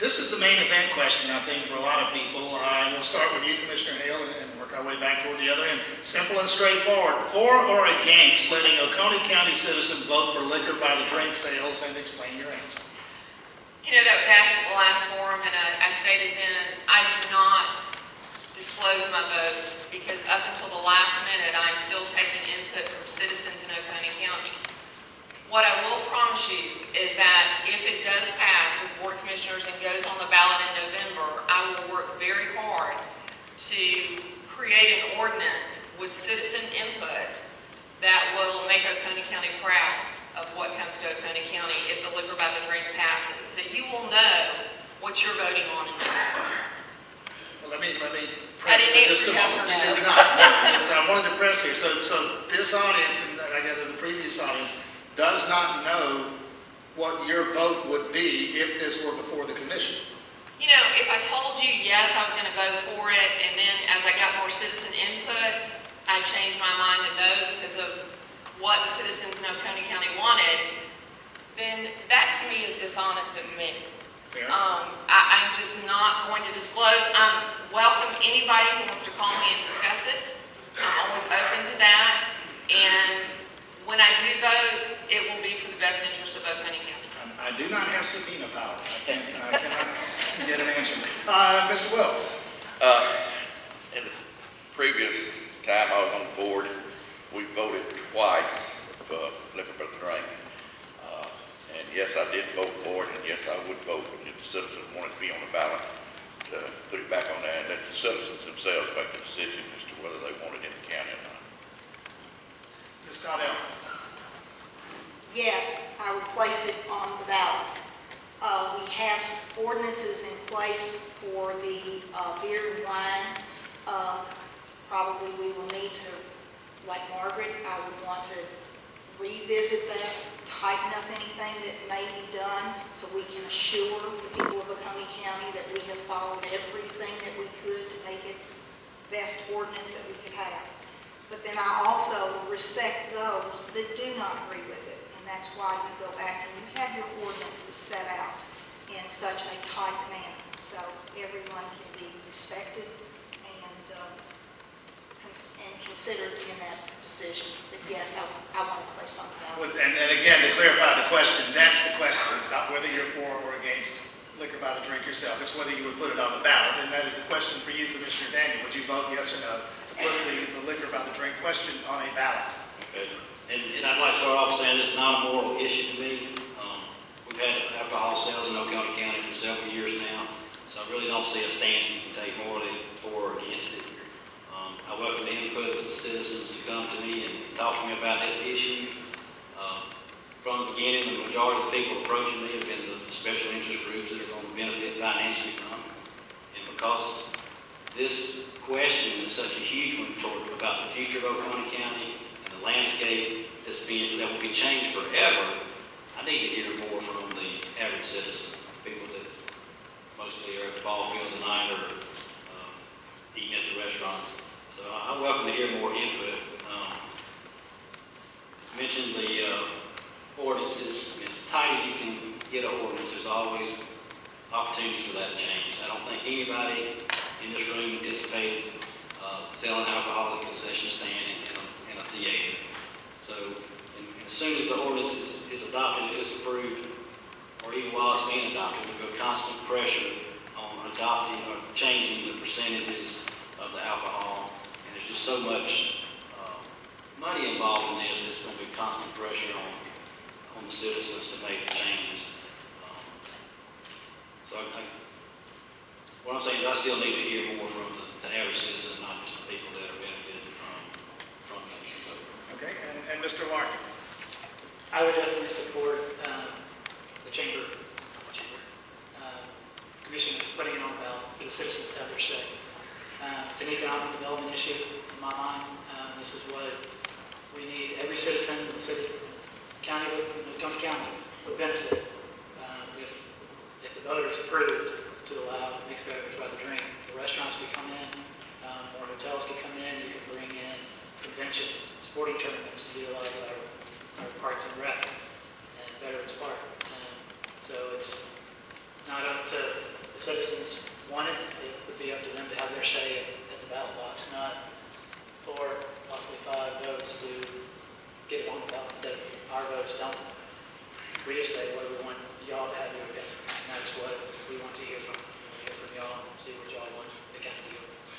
This is the main event question, I think, for a lot of people. We'll start with you, Commissioner Hale, and work our way back toward the other end. Simple and straightforward. For or against letting Oconee County citizens vote for liquor by the drink sales, and explain your answer. You know, that was asked at the last forum, and I stated then, I do not disclose my vote because up until the last minute, I'm still taking input from citizens in Oconee County. What I will promise you is that if it does pass with Board of Commissioners and goes on the ballot in November, I will work very hard to create an ordinance with citizen input that will make Oconee County proud of what comes to Oconee County if the liquor by the drink passes. So you will know what you're voting on in November. Well, let me press for just a moment. You did not, because I wanted to press here. So this audience, and I gather the previous audience, does not know what your vote would be if this were before the commission. You know, if I told you yes, I was going to vote for it, and then as I got more citizen input, I changed my mind to no because of what the citizens in Oconee County wanted, then that to me is dishonest of me. I'm just not going to disclose. I'm welcome anybody who wants to call me and discuss it. I'm always open to that. And when I do vote, it will be for the best interest of Oconee County. I do not have subpoena power. I cannot get an answer. Mr. Wells. In the previous time I was on the board, we voted twice for liquor by the drink. And yes, I did vote for it, and yes, I would vote if the citizens wanted to be on the ballot to put it back on there and let the citizens themselves make the decision as to whether they want it in the county or not. Ms. Donnell. Yes, I would place it on the ballot. We have ordinances in place for the beer and wine. Probably we will need to, like Margaret, I would want to revisit that, tighten up anything that may be done so we can assure the people of Oconee County that we have followed everything that we could to make it the best ordinance that we could have. But then I also respect those that do not agree with it. And that's why you go back and you have your ordinances set out in such a tight manner. So everyone can be respected and considered in that decision. But yes, I want to place on the ballot. And again, to clarify the question, that's the question. It's not whether you're for or against liquor by the drink yourself. It's whether you would put it on the ballot. And that is the question for you, Commissioner Daniel. Would you vote yes or no to put the liquor by the drink question on a ballot? Okay. And I'd like to start off saying this is not a moral issue to me. We've had alcohol sales in Oconee County for several years now, so I really don't see a stance you can take morally for or against it. I welcome the input of the citizens who come to me and talk to me about this issue. From the beginning, the majority of the people approaching me have been the special interest groups that are going to benefit financially from it. And because this question is such a huge one about the future of Oconee County and the landscape that will be changed forever, I need to hear more from the average citizen, people that mostly are at the ball field tonight or eating at the restaurants. So I welcome to hear more input. Mentioned the ordinances. As tight as you can get an ordinance, there's always opportunities for that to change. I don't think anybody in this room anticipated selling alcohol at a concession stand in a theater. So as soon as the ordinance is adopted, it's approved, or even while it's being adopted, we feel constant pressure on adopting or changing the percentages of the alcohol. And there's just so much money involved in this, there's going to be constant pressure on the citizens to make the changes. What I'm saying is I still need to hear more from the average citizen, not just the people that are benefiting from this. Okay, and Mr. Larkin. I would definitely support the chamber commission putting it on the ballot for the citizens to have their say. It's an economic development issue in my mind. This is what we need. Every citizen in the city, county, Oconee County would benefit if the voters approved to allow mixed beverage by the drink. The restaurants could come in, or hotels could come in. You could bring in conventions, sporting tournaments to utilize our parks and rec and Veterans Park. So it's not up to the citizens want it, it would be up to them to have their say at the ballot box, not 4, possibly 5 votes to get it on the ballot, that our votes don't. We just say what we want y'all to have your opinion.